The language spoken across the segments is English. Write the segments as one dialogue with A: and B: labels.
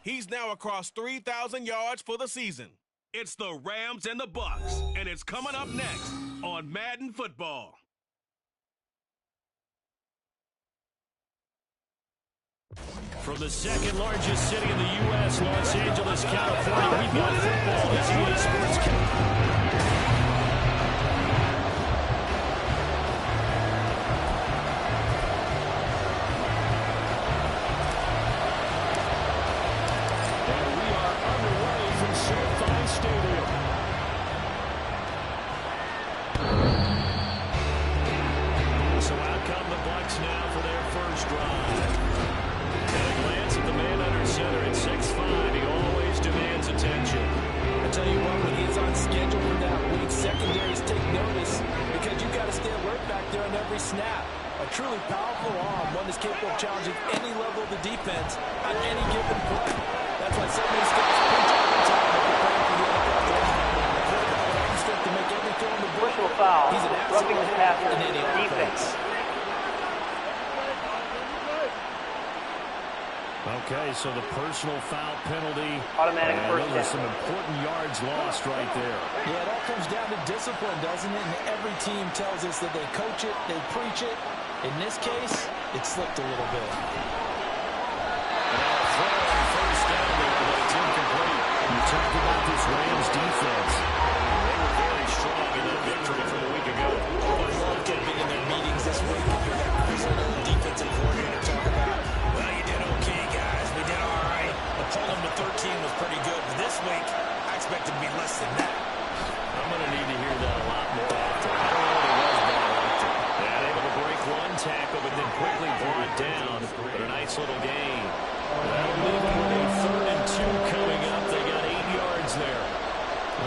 A: He's now across 3,000 yards for the season. It's the Rams and the Bucks, and it's coming up next on Madden Football.
B: From the second largest city in the U.S., Los Angeles, California, we've got football as EA Sports And we are underway from SoFi Stadium. So out come the Bucks now for their first drive. And a glance at the man under center at 6'5", he always demands attention.
C: I tell you what, when he's on schedule for that week, secondaries take notice because you've got to stay alert back there on every snap. A truly powerful arm, one that's capable of challenging any level of the defense on any given play. That's why so many scouts preach all the time that they're playing for the NFL draft. The quarterback will have the strength to make every throw on the board.
D: Personal foul,
C: He's an
D: roughing the passer,
C: in any
D: defense.
B: Okay, so the personal foul penalty.
D: Automatic first
B: those are some important yards lost right there.
C: Yeah, it all comes down to discipline, doesn't it? And every team tells us that they coach it, they preach it. In this case, it slipped a little bit.
B: Throw on first down there, but it's incomplete. You talked about this Rams defense. They were very strong in that victory from a week ago.
C: I love getting in their meetings this week and hear that Arizona defensive coordinator talk about, well, you did okay, guys. We did all right. The pull them to 13 was pretty good. But this week, I expect it to be less than that.
B: I'm going to need to hear that a lot more often. I don't know what it was that often. Yeah, able to break one tackle, but then quickly brought down. But a nice little gain. That'll leave them with a 3rd and 2 coming up. They got 8 yards there.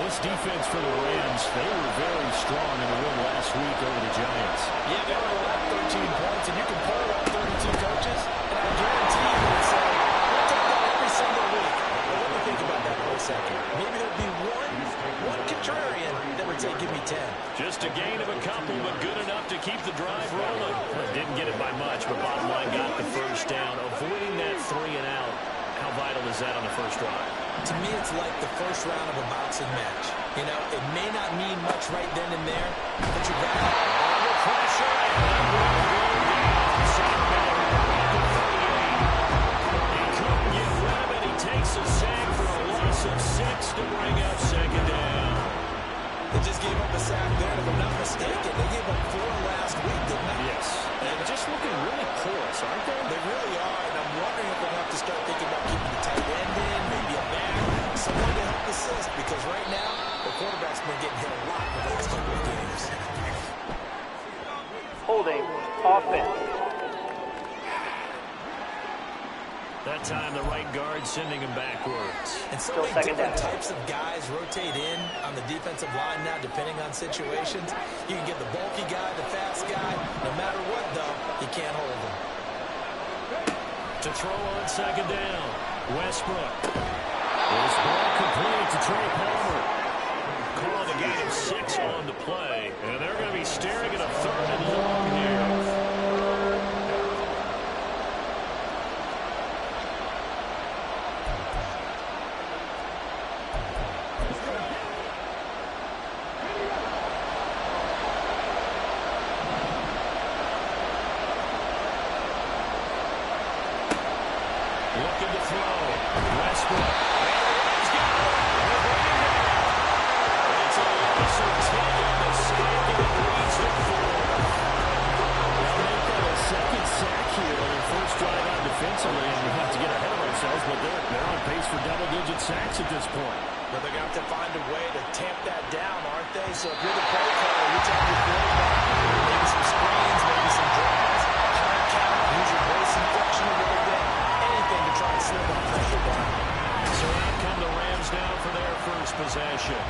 B: This defense for the Rams, they were very strong in the win last week over the Giants.
C: Yeah, they only allowed 13 points, and you can pull out 32 coaches, and I guarantee you they say, we'll take that every single week. But let me think about that for a second. Maybe there'd be one contrarian that would say, give me 10.
B: Just a gain of a couple, but good enough to keep the drive rolling. Didn't get it by much, but bottom line got the first down. Avoiding that 3 and out. How vital is that on the first drive?
C: To me, it's like the first round of a boxing match. You know, it may not mean much right then and there, but you got under pressure.
B: He couldn't get rid of it. He takes a sack for a loss of 6 to bring up second down.
C: They just gave up a sack there, if I'm not mistaken. They gave up 4 last week, didn't they?
B: Yes. And just looking really porous, aren't they?
C: They really are, and I'm wondering if they'll have to start thinking about keeping the tight end in, maybe a back, someone to help assist, because right now, the quarterback's been getting hit a lot in the last couple of games.
D: Holding, offense.
B: That time, the right guard sending him backwards.
C: And so
D: Still
C: many
D: second
C: different
D: down.
C: types of guys rotate in on the defensive line now, depending on situations. You can get the bulky guy, the fast guy. No matter what, though, you can't hold him.
B: To throw on second down, Westbrook. This ball completed to Trey Palmer. Call the gain of 6 on the play, and they're going to be staring at a 3rd and long here. Looking to throw. Westbrook. He's got it. It's a loss of 10 on the sack, and it leads to 4. They'll make that a second sack here on their first drive out defensively, and we have to get ahead of ourselves, but they're on pace for double-digit sacks at this point.
C: But they're going to have to find a way to tamp that down, aren't they? So if you're the play caller, you're telling your quarterback, maybe some screens, maybe some draws, hard count, use your base inflection a little bit, anything to try and slow that pressure down.
B: So out come the Rams now for their first possession.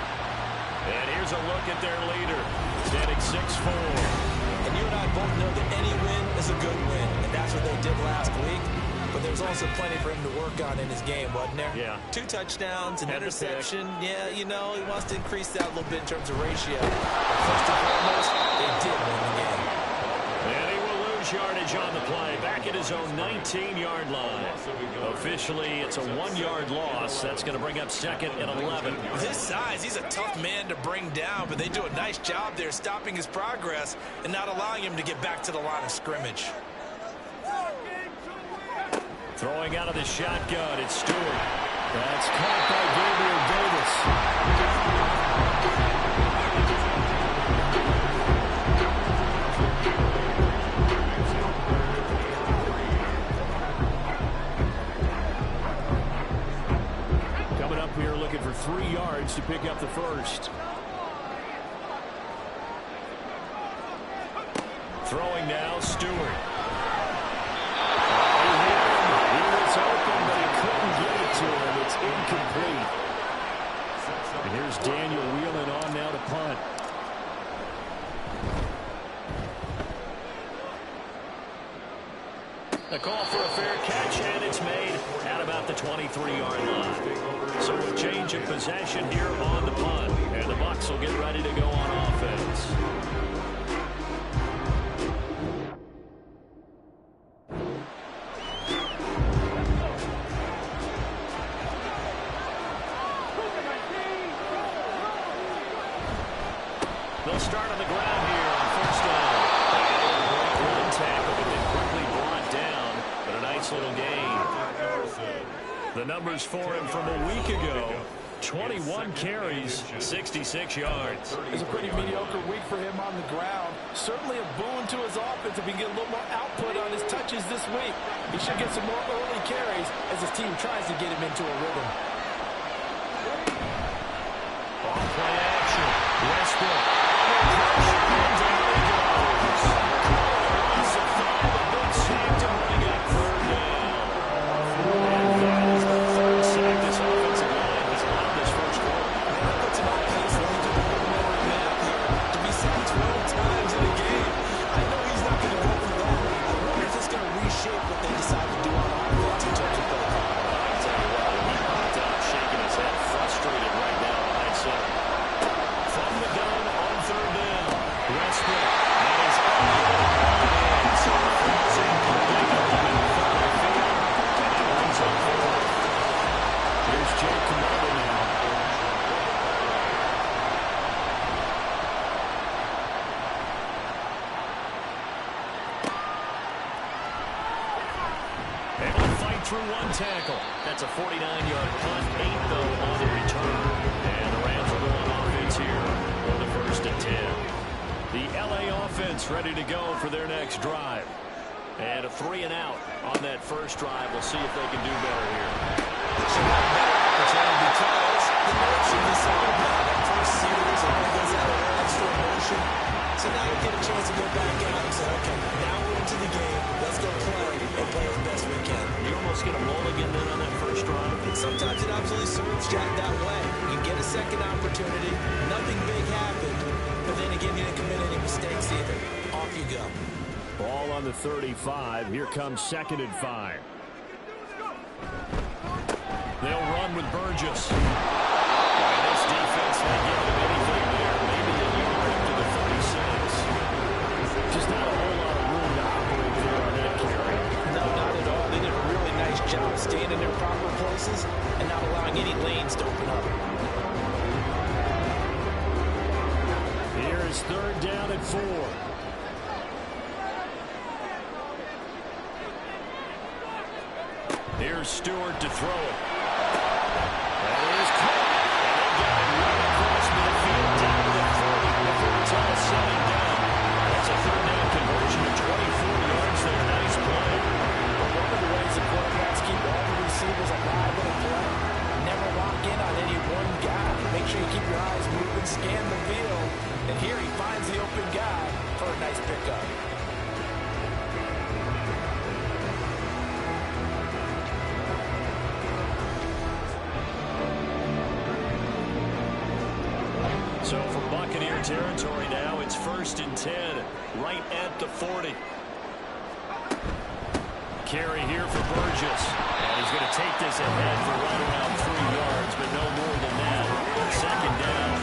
B: And here's a look at their leader, standing 6'4".
C: And you and I both know that any win is a good win, and that's what they did last week. But there's also plenty for him to work on in his game, wasn't there?
B: Yeah.
C: 2 touchdowns, an
B: Had the
C: interception. Yeah, you know, he wants to increase that a little bit in terms of ratio. But first and foremost, they did win the game.
B: And he will lose lose yardage on the play. Back at his own 19-yard line. Officially, it's a 1-yard loss. That's going to bring up second and 11.
C: With his size, he's a tough man to bring down, but they do a nice job there stopping his progress and not allowing him to get back to the line of scrimmage.
B: Throwing out of the shotgun, it's Stewart. That's caught by Gabriel Davis. Coming up here looking for 3 yards to pick up the first. Throwing now, Stewart. Open, but he couldn't get it to him. It's incomplete. And here's Daniel wheeling on now to punt. A call for a fair catch, and it's made at about the 23-yard line. So a change of possession here on the punt, and the Bucs will get ready to go on offense. They'll start on the ground here on first down. One tackle, but then quickly brought down. But a nice little gain. The numbers for him from a week ago: 21 carries, 66 yards.
C: It's a pretty mediocre week for him on the ground. Certainly a boon to his offense if he can get a little more output on his touches this week. He should get some more early carries as his team tries to get him into a rhythm.
B: Ball play action. Westbrook. Through one tackle. That's a 49-yard punt, 8 though on the return. And the Rams will go on offense here for the first and 10. The LA offense ready to go for their next drive. And a 3-and-out on that first drive. We'll see if they can do better here.
C: Should have a better opportunity because the motion is so bad. That first series, and it goes out of extra motion. So now you get a chance to go back out and say, okay, now we're into the game. Let's go play and play as best we can.
B: You almost get a mulligan then on that first drive.
C: Sometimes it absolutely serves Jack that way. You get a second opportunity. Nothing big happened. But then again, you didn't commit any mistakes either. Off you go.
B: Ball on the 35. Here comes 2nd and 5. They'll run with Burgess. This defense may give them anything there. Maybe a yard up to the 36. Just not a whole lot of room to operate there on that carry.
C: No, not at all. They did a really nice job staying in their proper places and not allowing any lanes to open up.
B: Here is 3rd down and 4. Here's Stewart to throw it. That is caught. And they got it right across midfield down to the 40 before it's all said and done. That's a 3rd down conversion of 24 yards there. Nice play.
C: One of the ways the quarterbacks keep all the receivers alive in a play. Never lock in on any one guy. Make sure you keep your eyes moving, scan the field. And here he finds the open guy for a nice pickup.
B: So from Buccaneer territory now, it's 1st and 10, right at the 40. Carry here for Burgess. And he's going to take this ahead for right around 3 yards, but no more than that. 2nd down.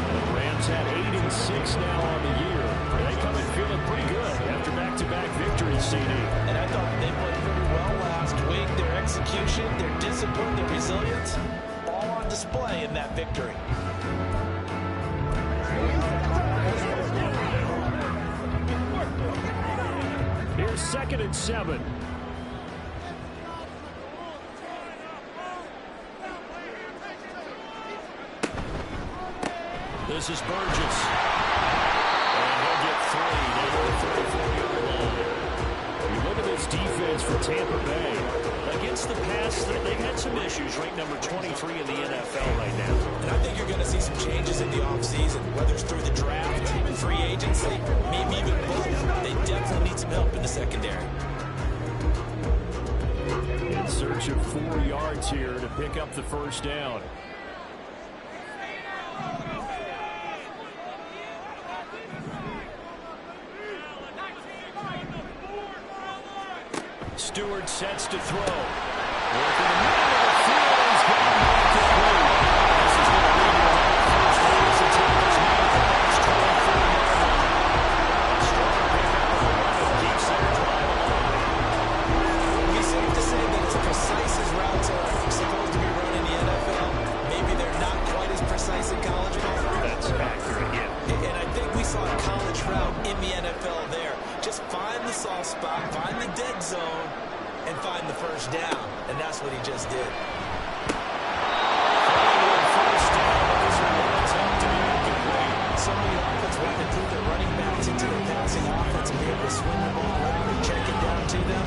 B: The Rams had 8 and 6 now on the year. They come in feeling pretty good after after back-to-back victories, CD.
C: And I thought they played pretty well last week. Their execution, their discipline, their resilience, all on display in that victory.
B: Here's 2nd and 7. This is Burgess. And he'll get 3 down to the 34-yard line. You look at this defense for Tampa Bay. Against the pass, they've had some issues. Ranked number 23 in the NFL right now.
C: And I think you're going to see some changes in the offseason, whether it's through the draft, free agency, maybe even both. They definitely need some help in the secondary.
B: In search of 4 yards here to pick up the first down. Stewart sets to throw. Working in the middle of the field. He's getting back to throw. This is going to lead to another first down as the tackle's made for next 24-yard line. Strong pickup on the run. Keeps their drive alive.
C: It would be safe to say that as precise as routes are supposed to be run in the NFL, maybe they're not quite as precise in college ball.
B: That's accurate, yeah.
C: And I think we saw a college route in the NFL there. Just find the soft spot, find the dead zone, and find the first down. And that's what he just did.
B: First down. This one ends up to be incomplete.
C: Some of the offense will have to put their running backs into their passing offense and be able to swing the ball around and check it down to them.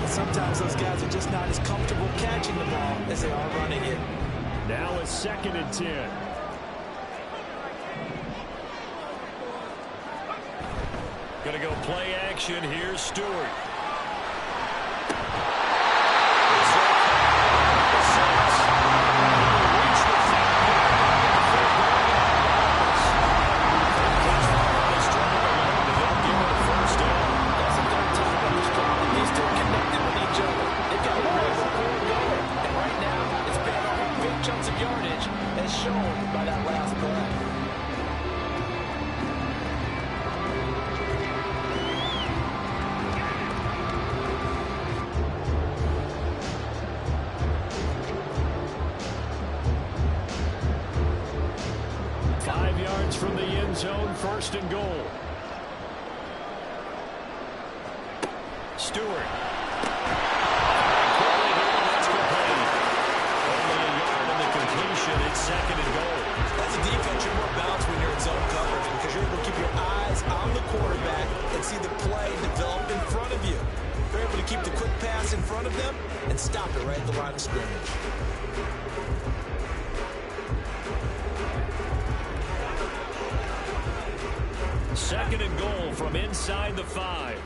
C: But sometimes those guys are just not as comfortable catching the ball as they are running it.
B: Now it's 2nd and 10. Going to go play action. Here's Stewart.
C: Chunks of yardage as shown by that last play.
B: From the end zone, 1st and goal. Stewart. Quickly here, that's complete. Only a yard on the completion. It's 2nd and goal.
C: As a defense, you're more balanced when you're in zone coverage because you're able to keep your eyes on the quarterback and see the play develop in front of you. You're able to keep the quick pass in front of them and stop it right at the line of scrimmage.
B: Second and goal from inside the 5.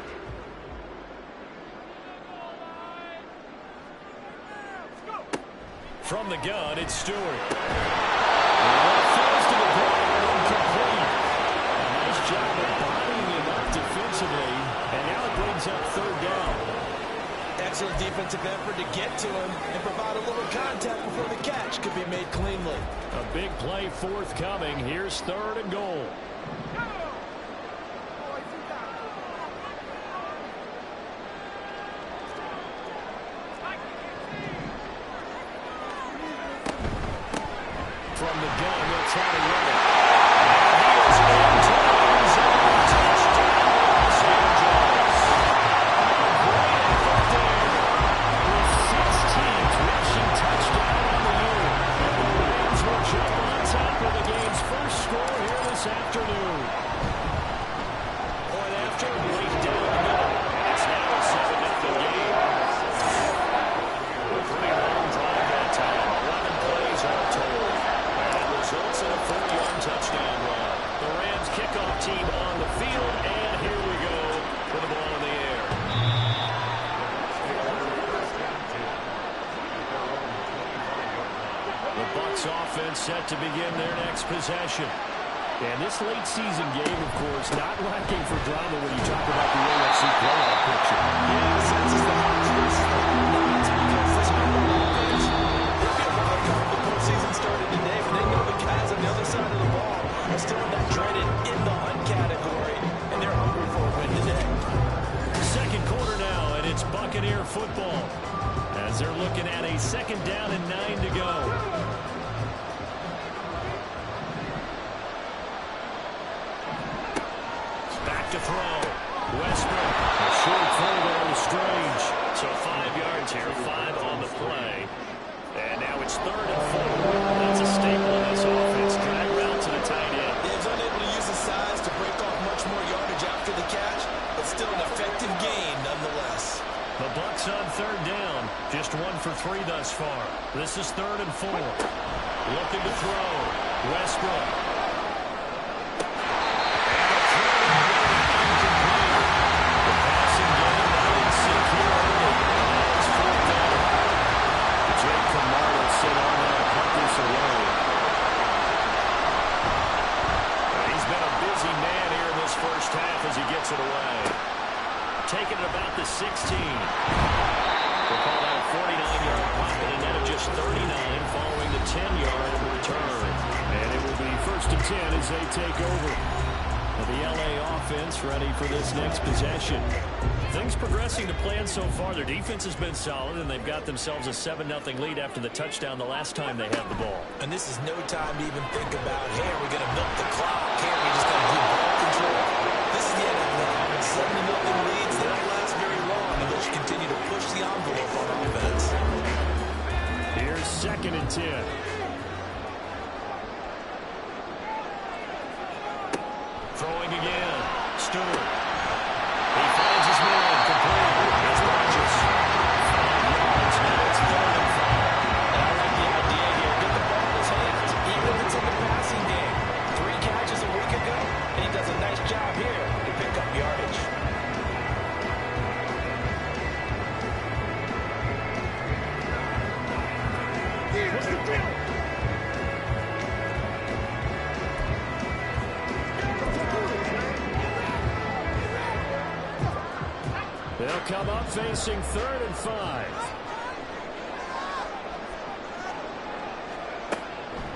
B: From the gun, it's Stewart. Throws to the ground, incomplete. A nice job of bodying him up defensively, and now it brings up 3rd down.
C: Excellent defensive effort to get to him and provide a little contact before the catch could be made cleanly.
B: A big play forthcoming. Here's 3rd and goal. From the gun, they'll try to run it. And he is into the end zone. Touchdown, Los Angeles. Great effort there. With 16th rushing touchdown on the year. And the Rams will jump on top of the game's first score here this afternoon. Point after, right down the middle. And it's now a 7-0 game. A pretty long drive that time. 11 plays all total. Results in a 4-yard touchdown run. The Rams kickoff team on the field, and here we go with the ball in the air. The Bucs offense set to begin their next possession. And this late season game, of course, not lacking for drama when you talk about the AFC playoff picture.
C: Yeah, the sense is the Hawks versus the Hawks because this number offense, they'll be a wild card. The postseason started today, but they know the guys on the other side of the ball are still in that dreaded in the hunt category, and they're hungry for a win today.
B: to go. Back to throw. Westbrook. A short throw there was strange. So 5 yards here, 5 on the play. And now it's 3rd and 4. That's a staple of this offense. Drag route to the tight end.
C: He was unable to use his size to break off much more yardage after the catch, but still an effective gain nonetheless.
B: The Bucs on 3rd down. Just 1 for 3 thus far. This is 3rd and 4. Looking to throw. Westbrook. As he gets it away. Taking it about the 16. We'll call that a 49-yard punt and a net of just 39 following the 10-yard return. And it will be 1st and 10 as they take over. The LA offense ready for this next possession. Things progressing to plan so far. Their defense has been solid, and they've got themselves a 7-0 lead after the touchdown the last time they had the ball.
C: And this is no time to even think about, hey, are we going to milk the clock? Here, we just got to do ball control. This is the NFL. 7-0 leads, they don't last very long unless you continue to push the envelope on offense.
B: Here's 2nd and 10. Throwing again. Stewart. He finds his man. Complete. It's Rogers. 5 yards. Now it's 3rd and 5.
C: And I like the idea here. Get the ball in his hands, even if it's in the passing game. 3 catches a week ago, and he does a nice job here to pick up yardage.
B: They'll come up facing 3rd and 5.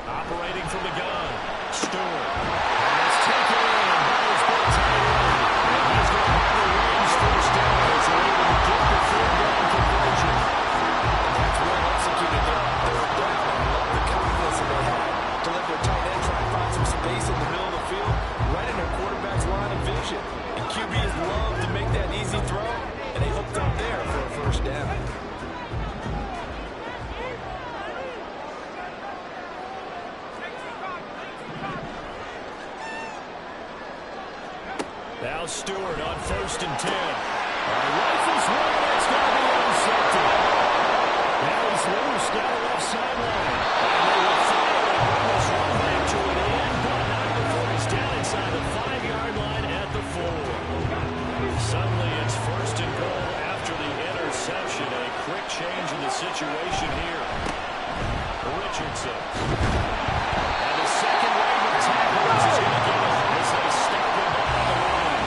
B: Operating from the gun. Stewart. Let's take it in. He's got tight end. And he's going to have the range 1st down as they're able to get the 3rd down conversion.
C: That's well executed there on 3rd down. I love the confidence that they had to let their tight end try and find some space in the middle of the field, right in their quarterback's line of vision. And QBs love to make that easy throw, and they hooked up there for a 1st down.
B: Now Stewart on 1st and 10. Rifles one, that's going to be intercepted. Now he's loose down the left sideline. And they will fire and bring this one back to an end, but not before he's down inside the 5-yard line at the 4. Suddenly it's 1st and goal after the interception. A quick change in the situation here. Richardson. And the second wave of tackles is going to get him as they stop him behind the line.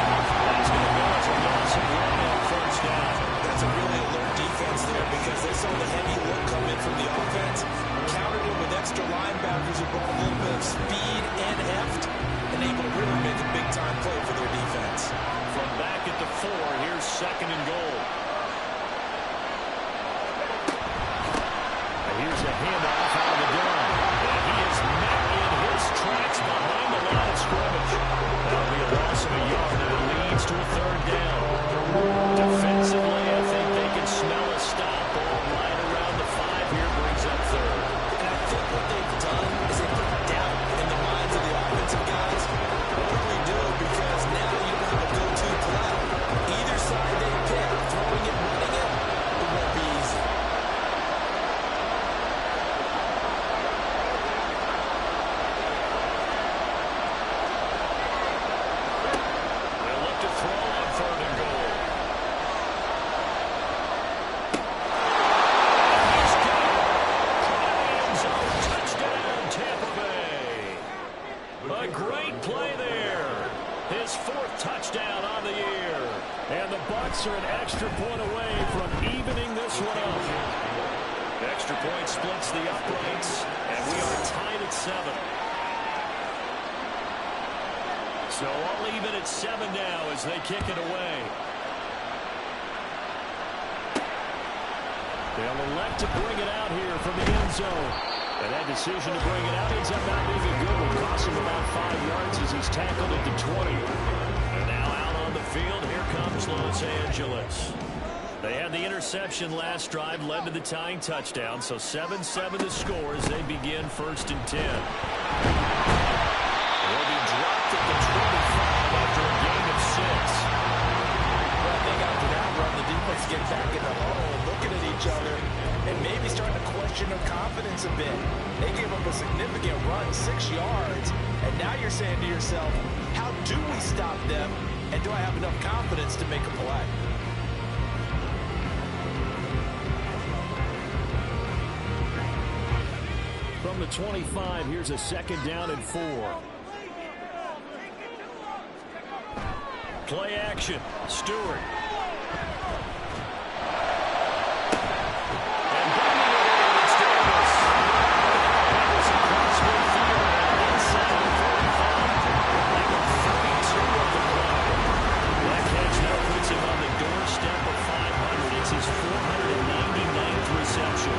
B: That's going to go as a loss of 1 on 1st down.
C: That's a really alert defense there because they saw the heavy look come in from the offense, countered it with extra linebackers who brought a little bit of speed and heft, and able to really make a big-time play for their defense.
B: From back at the 4, here's 2nd and goal. And here's a handoff out of the gun. And he is met in his tracks behind the line of scrimmage. That'll be a loss of a yard, and it leads to a 3rd down. Defensively, I think they can smell a stop. Ball right around the 5 here, brings up 3rd.
C: And I think what they've done is they put doubt in the minds of the offensive guys. What do we do? Because now you don't have a go-to play. Either side they pick, throwing it, running it, it won't be easy.
B: They'll look to throw on 3rd and goal. He's got it. End zone touchdown, Tampa Bay. A great play there. His 4th touchdown on the year. And the Bucs are an extra point away from evening this one up. Extra point splits the uprights, and we are tied at 7. So I'll leave it at 7 now as they kick it away. They'll elect to bring it out here from the end zone. And that decision to bring it out ends up not being a good one. Costs him about 5 yards as he's tackled at the 20. And now out on the field, here comes Los Angeles. They had the interception last drive, led to the tying touchdown. So 7-7 the score as they begin 1st and 10. They'll be dropped at the 25 after a gain of 6.
C: Well, I think after that run, the defense getting back in the huddle, looking at each other, and maybe starting to question their confidence a bit. They gave up a significant run, 6 yards, and now you're saying to yourself, how do we stop them, and do I have enough confidence to make a play?
B: From the 25, here's a 2nd down and 4. Play action. Stewart. And bringing it in, it's Davis. That was across midfield inside the 35. They were 32 of the play. That catch now puts him on the doorstep of 500. It's his 499th reception.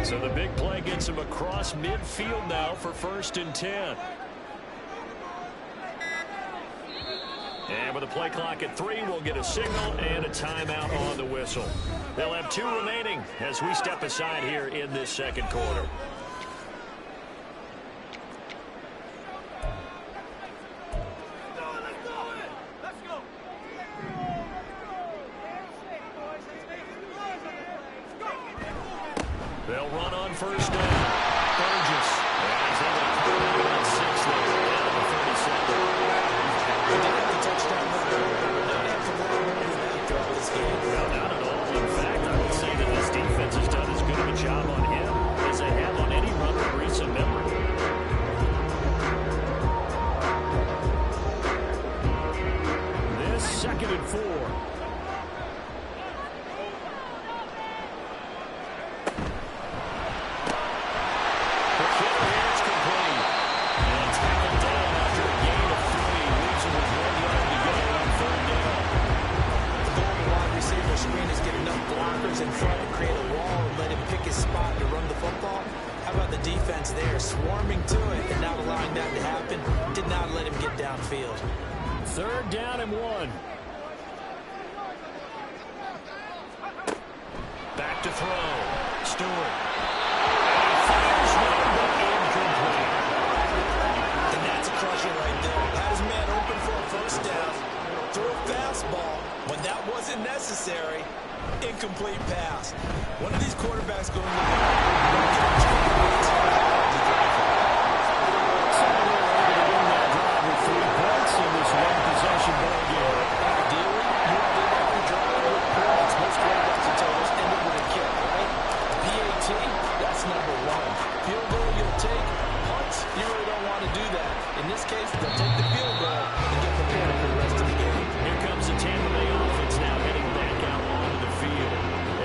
B: So the big play gets him across midfield now for 1st and 10. And with the play clock at 3, we'll get a signal and a timeout on the whistle. They'll have 2 remaining as we step aside here in this 2nd quarter. They'll run on 1st down. Burgess. As they will throw it on 6 there down to the 37.
C: They did have the touchdown run. Not have to worry about that throughout this game.
B: No, not at all. In fact, I would say that this defense has done as good of a job on him as they have on any run in recent memory. This 2nd and 4.
C: In front and create a wall and let him pick his spot to run the football. How about the defense there, swarming to it and not allowing that to happen? Did not let him get downfield.
B: 3rd down and 1. Back to throw. Stewart. Fires one, but incomplete.
C: And that's a crusher right there. Had his man open for a 1st down. Threw a fastball when that wasn't necessary. Incomplete pass. One of these quarterbacks going to the
B: with 3 points in this one-possession ball game.
C: Ideally, you want to end every drive with points. Most quarterbacks will tell us end it with a kick, right? PAT, that's number 1. Field goal you'll take. Punts, you really don't want to do that. In this case, they'll take the field goal and get prepared for the rest of the game.
B: Here comes the Tampa Bay offense now heading back out onto the field.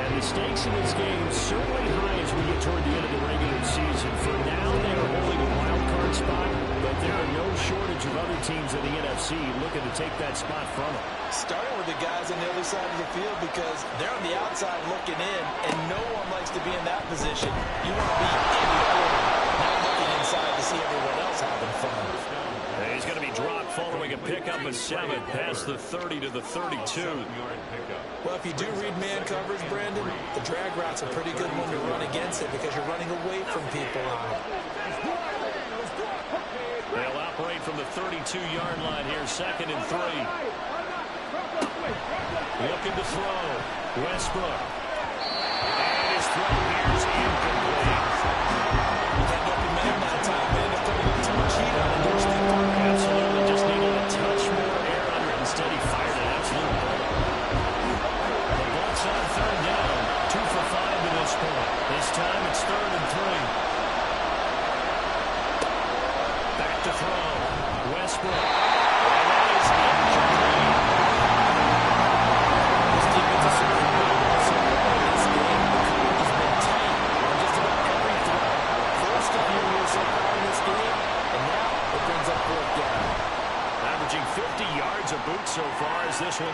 B: And the stakes in this game certainly high as we get toward the end of the regular season. For now, they are holding a wild card spot, but there are no shortage of other teams in the NFC looking to take that spot from them.
C: Starting with the guys on the other side of the field because they're on the outside looking in, and no one likes to be in that position. You want to be in the corner, not looking inside to see everyone else having fun.
B: And he's going to be dropped following a pickup of 7 past the 30 to the 32.
C: Well, if you do read man coverage, Brandon, the drag route's a pretty good one to run against it because you're running away from people on it.
B: They'll operate from the 32-yard line here, 2nd and 3. Looking to throw. Westbrook. And his throw here is incomplete.
C: You can't get the man that time, man. They're putting too much heat on it.
B: Absolutely. Just needed a touch more air under it. Instead, he fired it absolutely.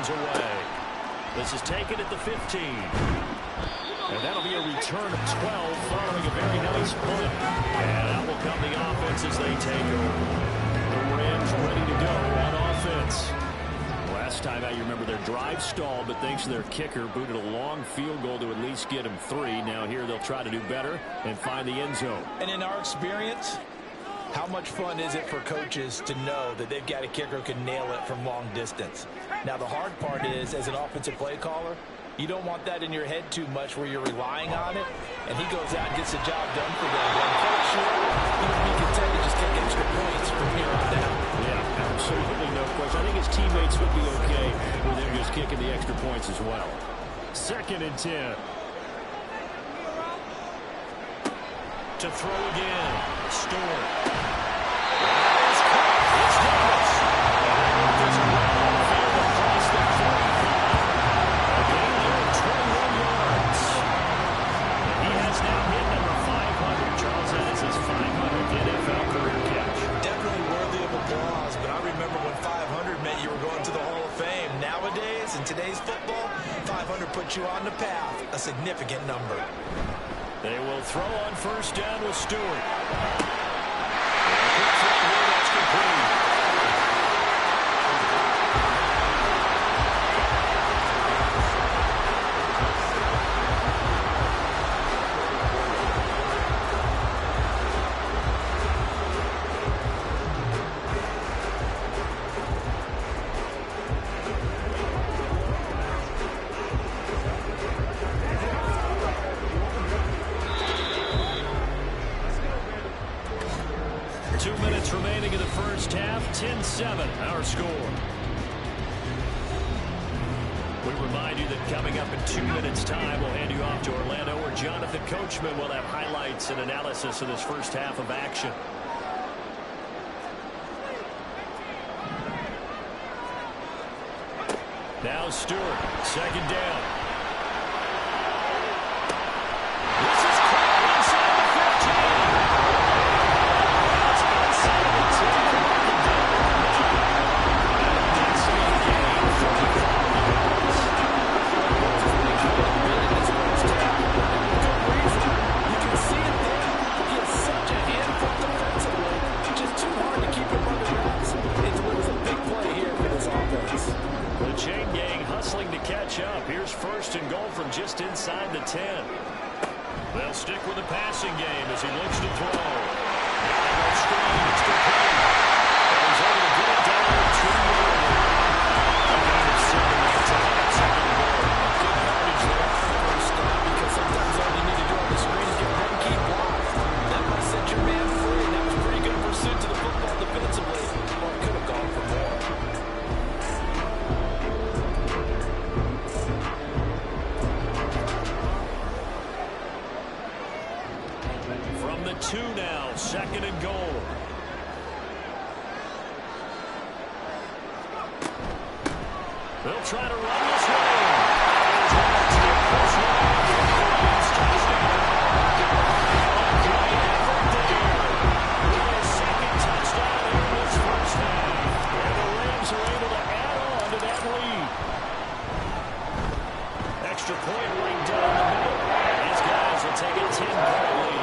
B: Rams away. This is taken at the 15. And that'll be a return of 12 following a very nice punt. And out will come the offense as they take over. The Rams ready to go on offense. Last time out, you remember their drive stalled, but thanks to their kicker, booted a long field goal to at least get them 3. Now here they'll try to do better and find the end zone.
C: And in our experience, how much fun is it for coaches to know that they've got a kicker who can nail it from long distance? Now, the hard part is, as an offensive play caller, you don't want that in your head too much where you're relying on it, and he goes out and gets the job done for them. But I'm quite sure he would be content to just take extra points from here on out.
B: Yeah, absolutely no question. I think his teammates would be okay with him just kicking the extra points as well. 2nd and 10. To throw again. Stewart. It's caught. It's Davis. And this well field across the 45. A gain there of 21 yards. And he has now hit number 500. Charles, that is his 500th NFL career catch.
C: Definitely worthy of applause, but I remember when 500 meant you were going to the Hall of Fame. Nowadays, in today's football, 500 puts you on the path, a significant number.
B: They will throw on 1st down with Stewart. And a quick throw here, that's complete. 2 minutes remaining in the first half. 10-7, our score. We remind you that coming up in 2 minutes' time, we'll hand you off to Orlando, where Jonathan Coachman will have highlights and analysis of this first half of action. Now Stewart, 2nd down. This is caught inside the 15. That's inside the 10. That's a gain of 45 yards.
C: Good reason. You can see it there. He has such a handful defensively. Just too hard to keep him under wraps. It was a big play here for this offense.
B: The chain gang hustling to catch up. Here's 1st and goal from just inside the 10. They'll stick with the passing game as he looks to throw. Screen, it's complete. And he's able to get it down to 2 yards. A gain of 7 that time. 2nd and goal.
C: Good yardage there for the first down, because sometimes all you need to do on the screen is get one key block. That might set your man free. That was pretty good pursuit to the football defensively. Or it could have gone for more.
B: From the 2 now, 2nd and goal. They'll try to run this way. There's one to the first line. Touchdown. Great effort there. Really a 2nd touchdown in this first half. And the Rams are able to add on to that lead. Extra point right down the middle. These guys will take a 10-point lead.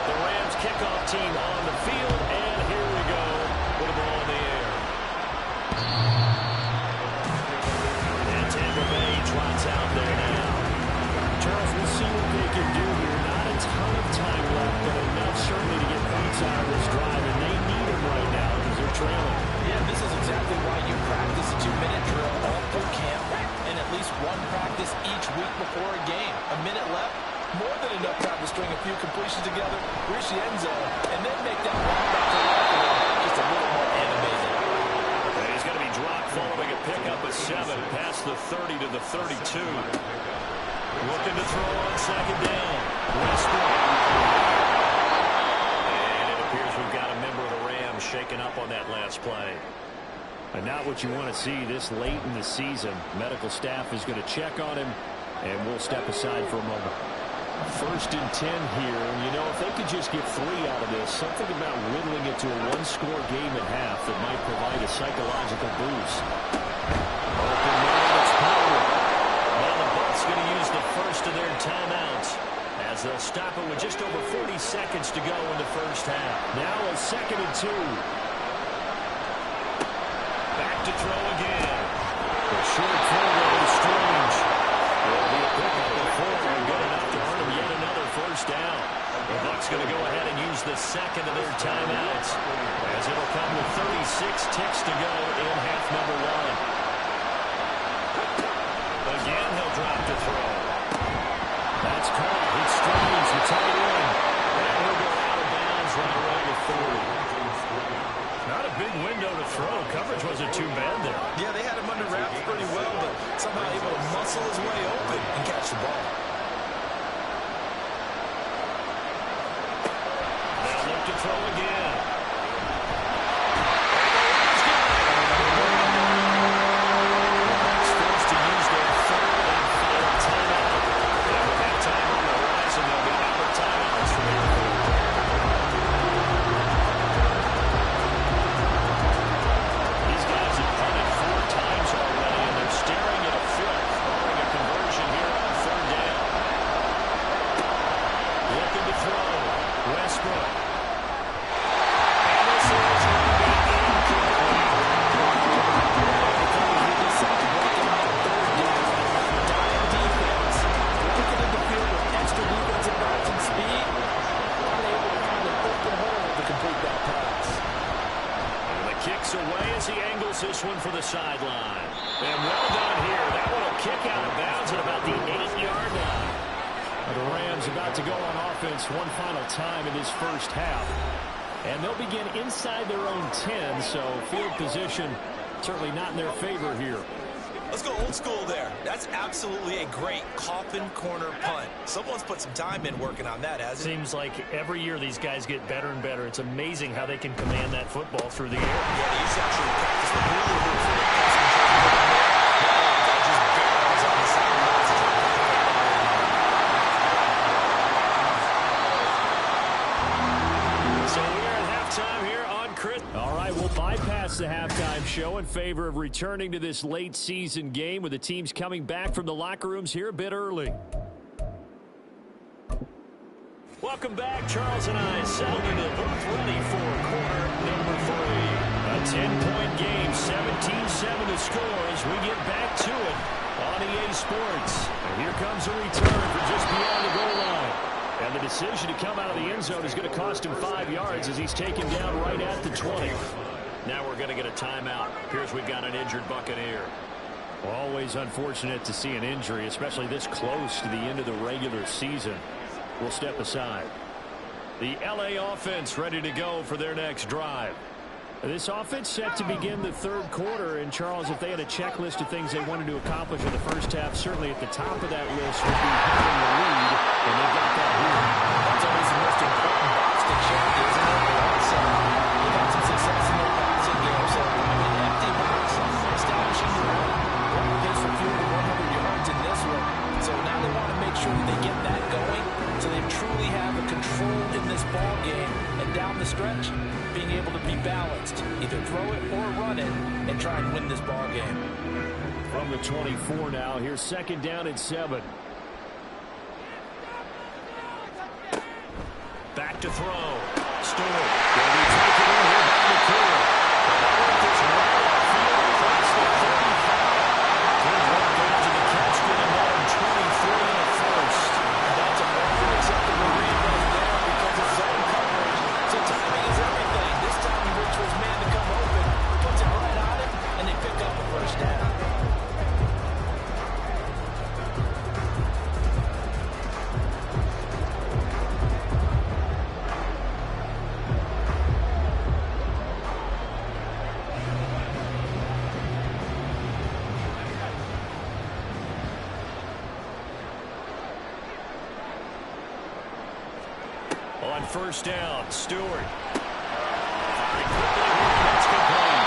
B: The Rams kickoff team on the field, and here we go with the ball in the air. And Tampa Bay trots out there now. Charles, we'll see what they can do here. Not a ton of time left, but enough certainly to get points out of this drive, and they need them right now because they're trailing.
C: Yeah, this is exactly why you practice a 2-minute drill all through camp, and at least one practice each week before a game. A minute left, more than enough time to string a few completions together, reach the end zone, and then make that walk back to the locker room just a little more animated.
B: And he's going to be dropped following a pickup of 7 past the 30 to the 32. Looking to throw on 2nd down. Westbrook. And it appears we've got a member of the Rams shaken up on that last play. And not what you want to see this late in the season. Medical staff is going to check on him, and we'll step aside for a moment. First and 10 here. You know, if they could just get 3 out of this, something about whittling it to a one-score game at half that might provide a psychological boost. Open man, it's power. Now the Bucs going to use the first of their timeouts as they'll stop it with just over 40 seconds to go in the first half. Now a 2nd and 2. Back to throw again. The short throw is Strange. Will be a pickup before and good enough to earn him yet another first down. The Bucs going to go ahead and use the second of their timeouts as it'll come with 36 ticks to go in half number 1. Again, he'll drop to throw. That's caught. It's Strange, the tight end. And he'll go out of bounds right around the 40. Not a big window to throw. Coverage wasn't too bad there.
C: Yeah, they had him under wraps pretty well, but somehow able to muscle his way open and catch the ball.
B: Now look to throw again. Forced to use their third and final timeout. And with that time on the horizon, they'll be out of timeouts from here. These guys have punted 4 times already, and they're staring at a 5th, barring a conversion here on 3rd down. Looking to throw. Westbrook. And this is going to be incomplete.
C: Defense, looking in the field with extra defensive backs and speed, unable to find an open hole to complete that pass.
B: And the kick's away as he angles this one for the sideline. And well done here. That one will kick out of bounds at about the 8-yard line. The Rams about to go on offense one final time in this first half. And they'll begin inside their own 10, so field position certainly not in their favor here.
C: Let's go old school there. That's absolutely a great coffin corner punt. Someone's put some time in working on that, hasn't it?
E: Seems like every year these guys get better and better. It's amazing how they can command that football through the air.
C: Yeah, they used to actually practice the hula hoop for it. Just barrels on the sidelines.
B: So we're at halftime here on Chris.
E: All right, we'll bypass the halftime show in favor of returning to this late season game with the teams coming back from the locker rooms here a bit early.
B: Welcome back. Charles and I settled into the booth ready for quarter number 3. A 10-point game, 17-7 to score as we get back to it on EA Sports. And here comes a return for just beyond the goal line. And the decision to come out of the end zone is going to cost him 5 yards as he's taken down right at the 20. Now we're going to get a timeout. Here's we've got an injured Buccaneer.
E: Always unfortunate to see an injury, especially this close to the end of the regular season. We'll step aside.
B: The LA offense ready to go for their next drive.
E: This offense set to begin the 3rd quarter. And, Charles, if they had a checklist of things they wanted to accomplish in the first half, certainly at the top of that list would be having the lead. And they've got that here.
C: That's always the most important box to check, isn't it? Also, they've had some success in their passing game. So, I mean, empty box, establishing the run. One gets for fewer than 100 yards in this one. So now they want to make sure that they get that going so they truly have a control in this ball game. And down the stretch, being able to be balanced. Either throw it or run it and try and win this ball game.
E: From the 24 now, here's 2nd down and 7.
B: Back to throw. Stewart will be taken in here by the crew. This right outfield across the 35. Good work there to the catch, getting down 23 in the first.
C: That's a perfect acceptable read right there because of zone coverage. So timing is everything. This time he waits for his man to come open, puts it right on him, and they pick up a first down.
B: On first down, Stewart. Firing quickly here, that's complete.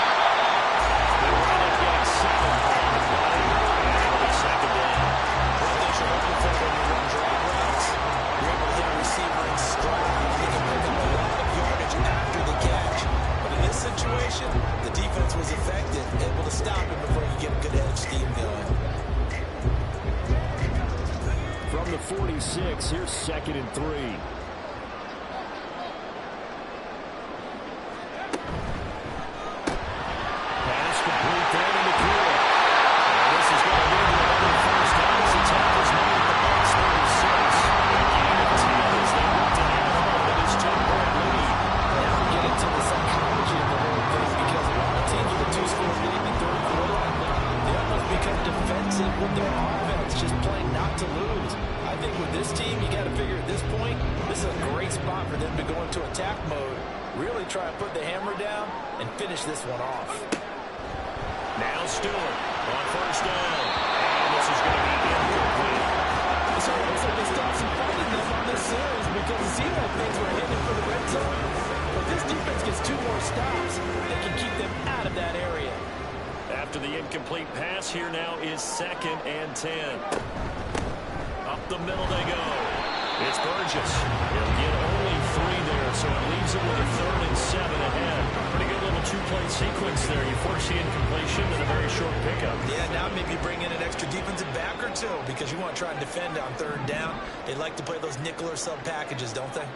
B: They wind up getting 7 on the play, and it'll be 2nd down.
C: Well, they should open for them to run drop routes.
E: 46. Here's 2nd and 3. Pass complete down in the field. And this is going to lead to another first down as the tackle's made at the Bucs 36. Again, the team as they look to hang on to this 10-point lead.
C: Now we get into the psychology of the whole thing because a lot of teams with a 2-score lead in the third quarter, they almost become defensive with their offense, just playing not to lose. I think with this team, you got to figure at this point, this is a great spot for them to go into attack mode, really try and put the hammer down and finish this one off.
B: Now Stewart on first down. And this is going to be incomplete.
C: So it looks like they stopped some fighting them on this series because it seemed like things were headed for the red zone. But this defense gets 2 more stops, they can keep them out of that area.
B: After the incomplete pass, here now is 2nd and 10. Up the middle they go. It's Burgess. He'll get only 3 there, so it leaves him with a 3rd and 7 ahead. Pretty good little 2-play sequence there. You force the incompletion and a very short pickup.
C: Yeah, now maybe bring in an extra defensive back or 2 because you want to try and defend on 3rd down. They like to play those nickel or sub packages, don't they?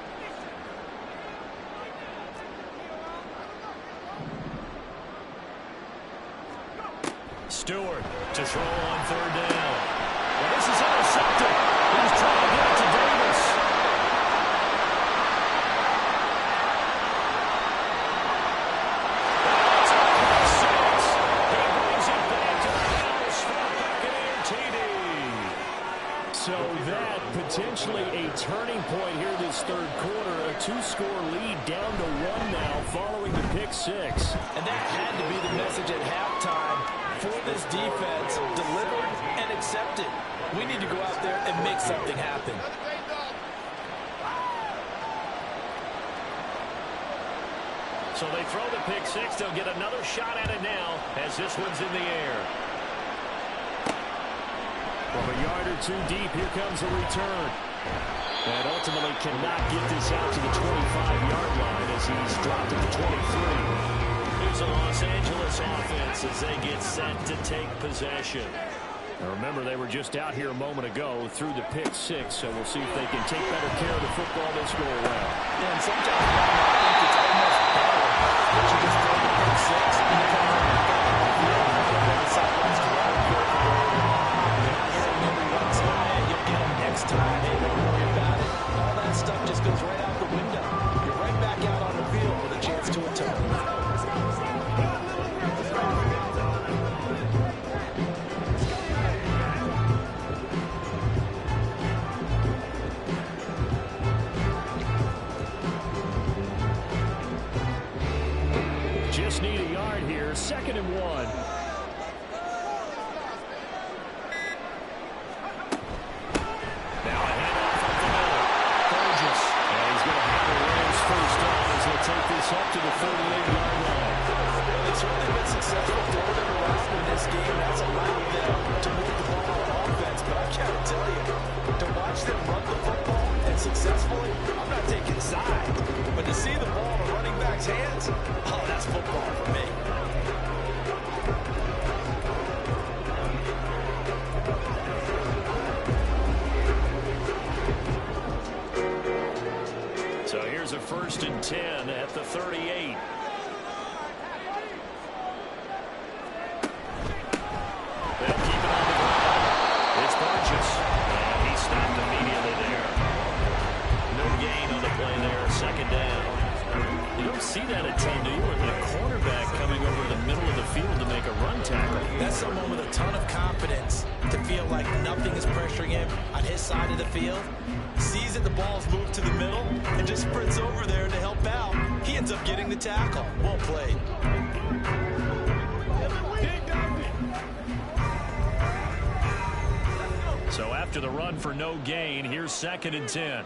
B: Stewart to throw on 3rd down. Well, this is intercepted. He's trying to get it to Davis. That's a pick six. He brings it back to the house for a Buccaneer TD.
E: So that potentially a turning point here this third quarter. A 2-score lead down to 1 now following the pick 6.
C: And that had to be the message at halftime for this defense. Delivered and accepted. We need to go out there and make something happen.
B: So they throw the pick 6. They'll get another shot at it now as this one's in the air.
E: From a yard or 2 deep, here comes a return. And ultimately cannot get this out to the 25-yard line as he's dropped at the 23.
B: Here's a Los Angeles offense as they get set to take possession.
E: Now remember, they were just out here a moment ago through the pick 6, so we'll see if they can take better care of the football this go around.
C: Yeah, and sometimes I think it's almost better that you just throw the pick 6 and you come around the sidelines to run maybe runs high and you'll get them next time. Hey, don't worry about it. All that stuff just goes right out the window. You're right back out on the field with a chance to atone.
E: Just need a yard here. 2nd and 1.
B: Now a handoff up the middle. Burgess.
E: And he's going to have the Rams first down as they'll take this up to the 38-yard line.
C: Well, they've certainly been successful throwing it around in this game. That's allowed them to move the ball on offense. But I got to tell you, to watch them run the football and successfully, I'm not taking sides. But to see the ball in a running back's hands, oh, that's football for me.
B: So here's a 1st and 10 at the 38. They'll keep it on the ground. It's Burgess. And he stopped immediately there. No gain on the play there. 2nd down. You don't see that a ton, do you? With a cornerback coming over the middle of the field to make a run tackle.
C: That's someone with a ton of confidence to feel like nothing is pressuring him on his side of the field. Sees that the ball's moved to the middle and just sprints over there to help out. He ends up getting the tackle. Well played.
B: So after the run for no gain, here's 2nd and 10.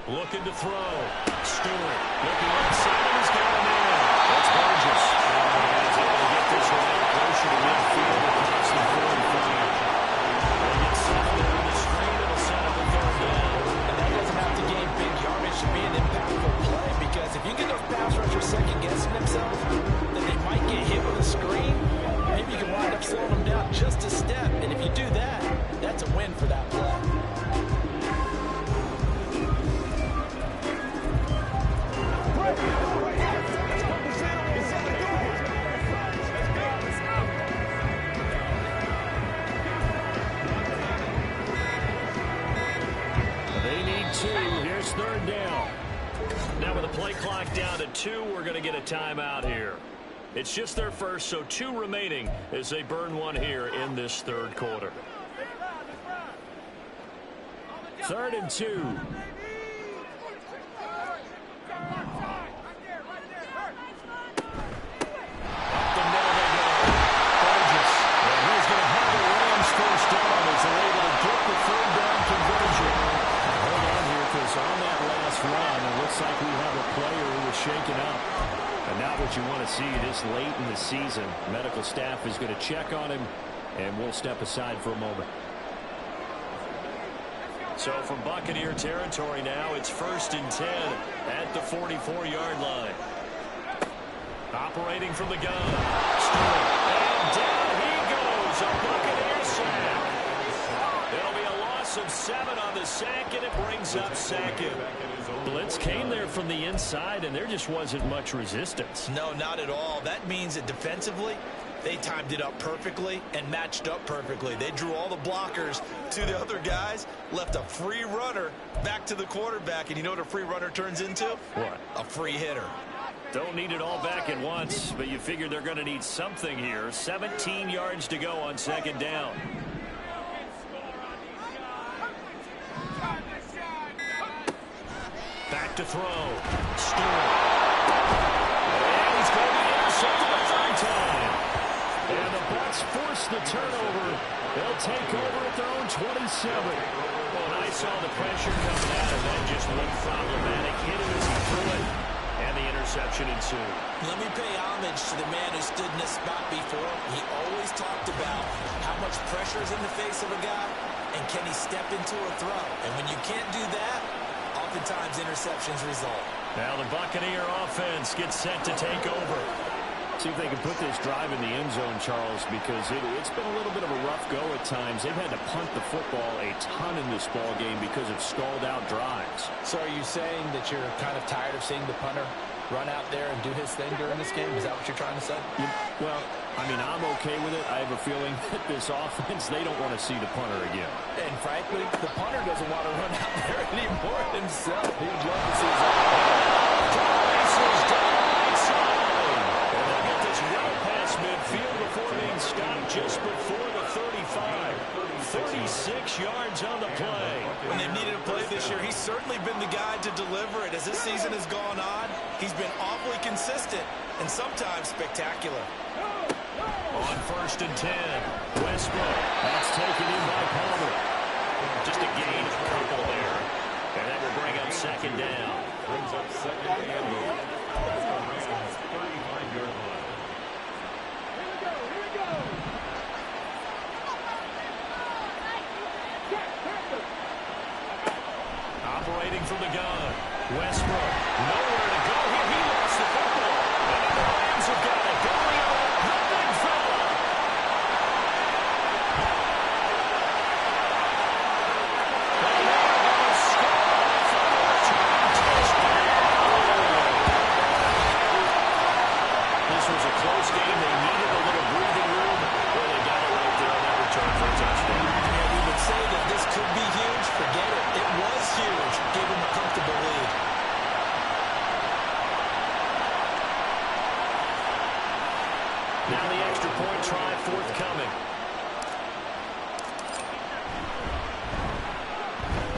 B: Looking to throw. Stewart looking inside and he's got him in. That's Burgess. And he's able to get this one out closer to midfield across the 45. They get 7 there on the screen. It'll set up a 3rd down.
C: And that doesn't have to gain big yardage to be an impactful play because if you get those pass rushers second-guessing themselves, then they might get hit with a screen. Maybe you can wind up slowing them down just a step. And if you do that, that
B: clock down to 2. We're going to get a timeout here. It's just their first, so 2 remaining as they burn one here in this third quarter. 3rd and 2.
E: On that last run, it looks like we have a player who was shaken up. And not what you want to see this late in the season. Medical staff is going to check on him, and we'll step aside for a moment.
B: So from Buccaneer territory now, it's 1st and 10 at the 44-yard line. Operating from the gun. Stewart. And down he goes. A Buccaneer sack. It'll be a loss of 7 on the sack, and it brings up 2nd.
E: Blitz came there from the inside, and there just wasn't much resistance.
C: No, not at all. That means that defensively, they timed it up perfectly and matched up perfectly. They drew all the blockers to the other guys, left a free runner back to the quarterback, and you know what a free runner turns into?
E: What?
C: A free hitter.
B: Don't need it all back at once, but you figure they're going to need something here. 17 yards to go on 2nd down. Back to throw. Stewart. And he's going to be intercepted a 3rd time. And the Bucs force the turnover. They'll take over at their own 27. Well, and I saw the pressure coming out of that. Just looked problematic. Hit it as he threw it. And the interception ensued.
C: Let me pay homage to the man who stood in this spot before. He always talked about how much pressure is in the face of a guy, and can he step into a throw. And when you can't do that, oftentimes interceptions result.
B: Now the Buccaneer offense gets set to take over.
E: See if they can put this drive in the end zone, Charles, because it's been a little bit of a rough go at times. They've had to punt the football a ton in this ball game because of stalled-out drives.
C: So are you saying that you're kind of tired of seeing the punter run out there and do his thing during this game? Is that what you're trying to say?
E: Well, I mean, I'm okay with it. I have a feeling that this offense, they don't want to see the punter again.
C: And frankly, the punter doesn't want to run out there anymore himself. He would love to see his offense.
B: And they'll get this well past midfield before being stopped just before the 35. 36 yards on the play.
C: When they've needed a play this year, he's certainly been the guy to deliver it. As this season has gone on, he's been awfully consistent and sometimes spectacular.
B: On 1st and 10, Westbrook. That's taken in by Palmer. Just a gain of a couple there. And that will bring up 2nd down.
F: Brings up 2nd and goal. 35-yard line.
B: Operating from the gun. Westbrook. Nowhere to go here. He lost the football. And the Rams have got it. Going up. The big fella. And they're going to score for a return touchdown. This was a close game. They needed a little breathing room. Well, they got it right there on that return for a touchdown.
C: Yeah, we would say that this could be huge. Forget it. It was huge. Gave him a comfortable lead.
B: Now the extra point try forthcoming.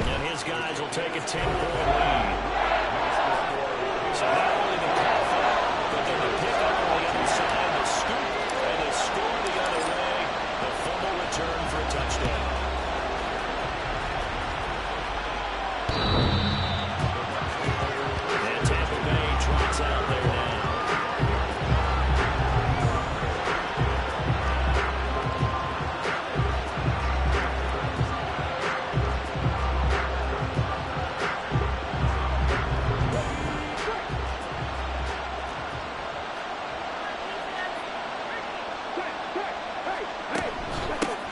B: And his guys will take a 10-point lead. So not only the cover, but then the pick up on the other side, the scoop, and the score the other way. The fumble return for a touchdown. And Tampa Bay trots out there now.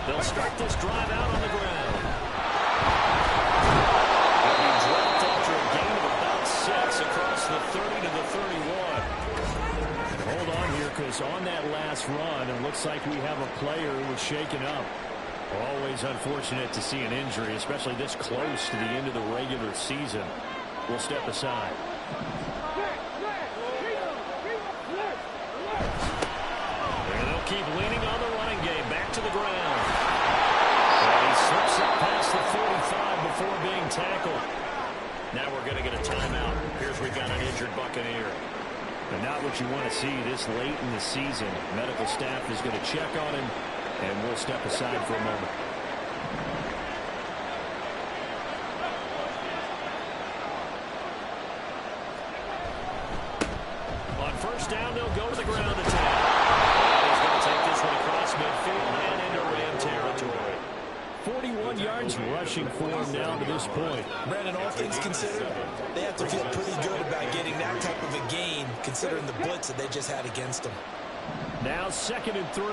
B: They'll start this drive out on the ground. They'll be dropped after a gain of about 6 across the 30 to the 31.
E: Hold on here, because on that last run, it looks like we have a player who was shaken up. Always unfortunate to see an injury, especially this close to the end of the regular season. We'll step aside.
B: keep leaning on the running game. Back to the ground. And he slips up past the 45 before being tackled. Now we're going to get a timeout. Here's we've got an injured Buccaneer.
E: But not what you want to see this late in the season. Medical staff is going to check on him, and we'll step aside for a moment.
B: On first down, they'll go to the ground attack. And he's going to take this one across midfield and into Ram territory.
E: 41 yards rushing for him now to this point.
C: Brandon, all things considered, they have to feel pretty good about getting that type of a gain, considering the blitz that they just had against them.
E: Now 2nd and 3.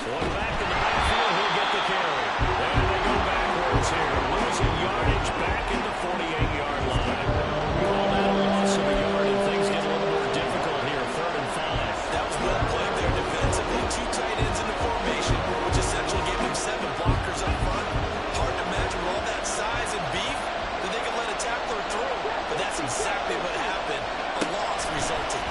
B: One back in the backfield, he'll get the carry. And they go backwards here, losing yardage back in the 48-yard line. Call that a loss of a yard, and things get a little more difficult here, 3rd and 5.
C: That was well played there defensively. 2 tight ends in the formation, which essentially gave them 7 blockers up front. Hard to imagine with all that size and beef that they could let a tackler through. But that's exactly what happened. A loss resulted.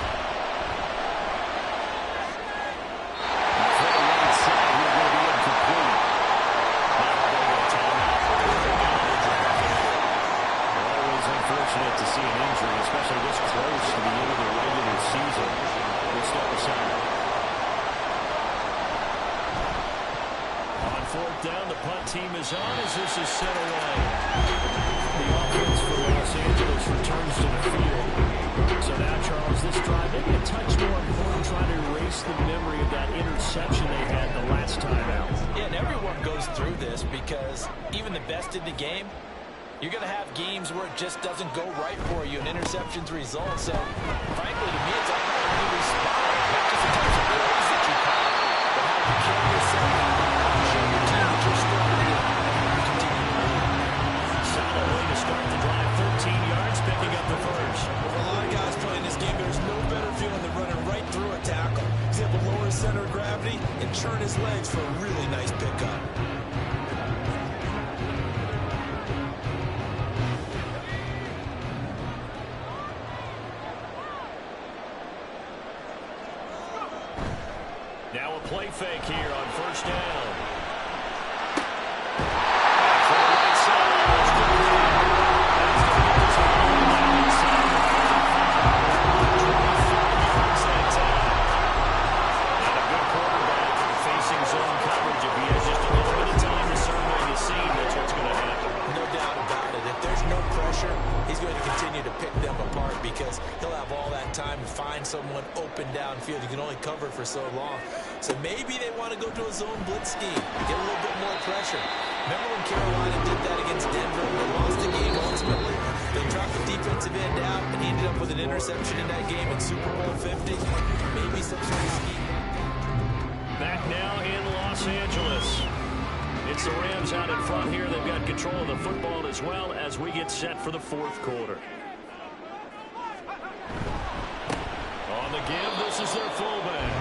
E: To see an injury, especially this close to the end of the regular season. We'll step aside.
B: On 4th down, the punt team is on as this is sent away.
E: The offense for Los Angeles returns to the field. So now, Charles, this drive maybe a touch more important, trying to erase the memory of that interception they had the last time out.
C: Yeah, and everyone goes through this because even the best in the game, you're going to have games where it just doesn't go right for you, and interceptions result. So, frankly, to me, it's all about how you respond. Not just in terms of plays that you call, but how you carry yourself, how you show your team that you're strong, and how you continue to move.
B: Solid way to start the drive, 13 yards, picking up the first.
C: For a lot of guys playing this game, there's no better feeling than running right through a tackle. He's able to lower his center of gravity and churn his legs for a really nice pickup.
B: Now a play fake here on first down.
C: He's going to continue to pick them apart because he'll have all that time to find someone open downfield. You can only cover for so long. So maybe they want to go to a zone blitz scheme, get a little bit more pressure. Remember when Carolina did that against Denver? They lost the game ultimately. They dropped the defensive end out and ended up with an interception in that game in Super Bowl 50. Maybe some sort of scheme.
B: Back now in Los Angeles. It's the Rams out in front here. They've got control of the football as well as we get set for the 4th quarter. On the give, this is their fullback.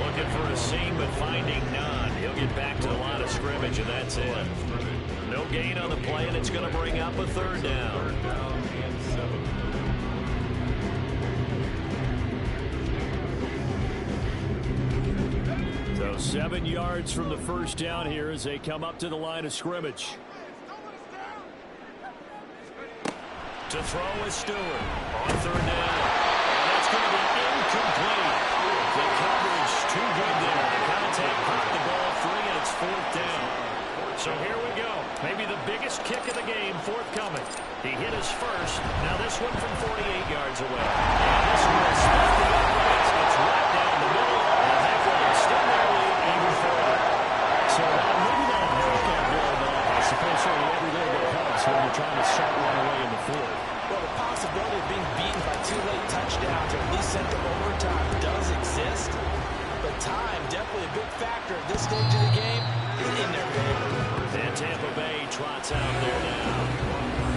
B: Looking for a seam, but finding none. He'll get back to the line of scrimmage, and that's it. No gain on the play, and it's going to bring up a 3rd down.
E: 7 yards from the first down here as they come up to the line of scrimmage.
B: To throw is Stewart on 3rd down. And that's going to be incomplete. The coverage too good there. The contact popped the ball free, and it's 4th down. So here we go. Maybe the biggest kick of the game forthcoming. He hit his first. Now this one from 48 yards away. And this one is stuffed in the legs. It's right down the middle. And that will extend their lead even further.
E: So maybe that'll help that ball, but I suppose certainly every little bit helps when you're trying to shut one away in the 4th.
C: Well, the possibility of being beaten by 2 late touchdowns or at least sent to overtime does exist. But time, definitely a big factor at this stage of the game, is in their favor.
B: And Tampa Bay trots out there now.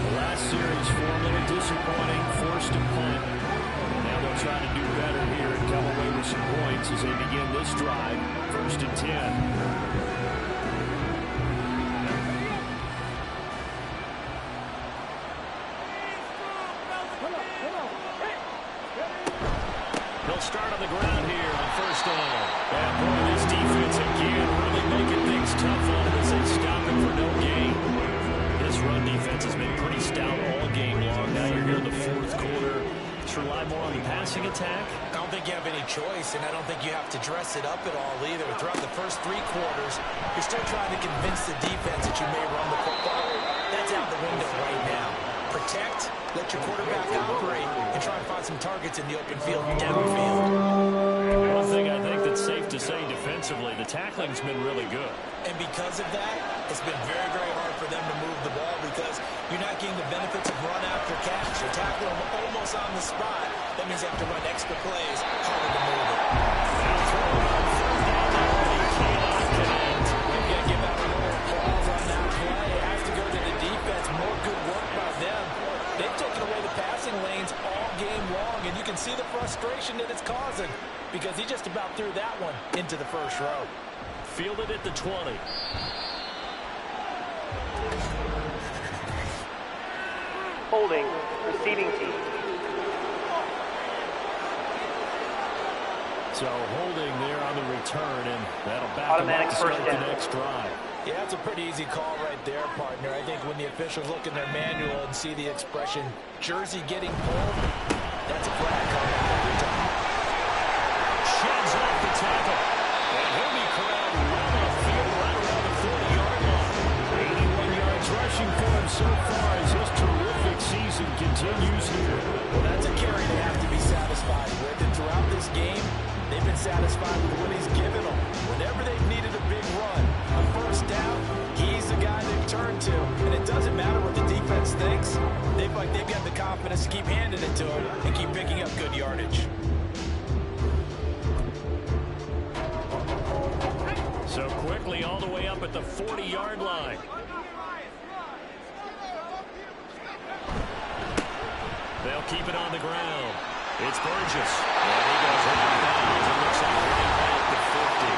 E: The last series for a little disappointing, forced to punt. Now they'll try to do better here and come away with some points as they begin this drive. 1st and 10.
B: He'll start on the ground here on first down. And boy, this defense again really making things tough on him as they stop him for no gain. This run defense has been pretty stout all game long. Now you're here in the fourth quarter. Just rely more on the passing attack.
C: I don't think you have any choice, and I don't think you have to dress it up at all either. Throughout the first 3 quarters, you're still trying to convince the defense that you may run the football. That's out the window right now. Protect, let your quarterback operate, and try and find some targets in the open field downfield.
B: One thing I think that's safe to say defensively, the tackling's been really good.
C: And because of that, it's been very, very hard for them to move the ball because you're not getting the benefits of run after catch. You're tackling them almost on the spot. That means you have to run extra plays, harder to move it. You got to give out a little applause on that play. It has to go to the defense. More good work by them. They've taken away the passing lanes all game long, and you can see the frustration that it's causing because he just about threw that one into the first row.
B: Fielded at the 20.
D: Holding, receiving team.
B: So holding there on the return, and that'll back
D: Automatic
B: them up to start
D: first
B: the
D: down.
B: next drive.
C: Yeah, that's a pretty easy call right there, partner. I think when the officials look in their manual and see the expression jersey getting pulled, that's a flag coming every time.
B: Sheds off the tackle. And he'll be corralled well upfield right around the 40-yard line. 81 yards rushing for him so far as his terrific season continues here.
C: Well, that's a carry they have to be satisfied with. And throughout this game, they've been satisfied with what he's given them. Whenever they've needed a big run, a first down, he's the guy they've turned to. And it doesn't matter what the defense thinks. They've got the confidence to keep handing it to him and keep picking up good yardage.
B: So quickly all the way up at the 40-yard line. They'll keep it on the ground. It's Burgess. And he goes out of bounds. It looks like right at the 50.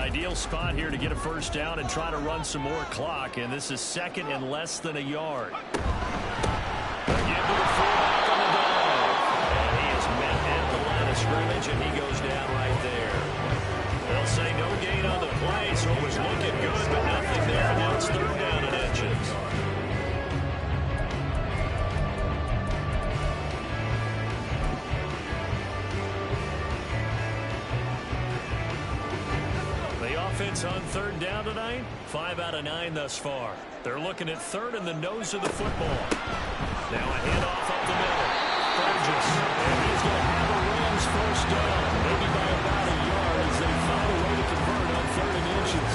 B: Ideal spot here to get a first down and try to run some more clock, and this is second and less than a yard. Again to the fullback on the dive. And he is met at the line of scrimmage, and he goes down right there. They'll say no gain on the play, so it was looking good, but nothing there. Now it's third down and inches. Offense on third down tonight, 5 out of 9 thus far. They're looking at third in the nose of the football. Now a handoff up the middle. Burgess, and he's going to have a Rams first down, maybe by about a yard as they find a way to convert on third and inches.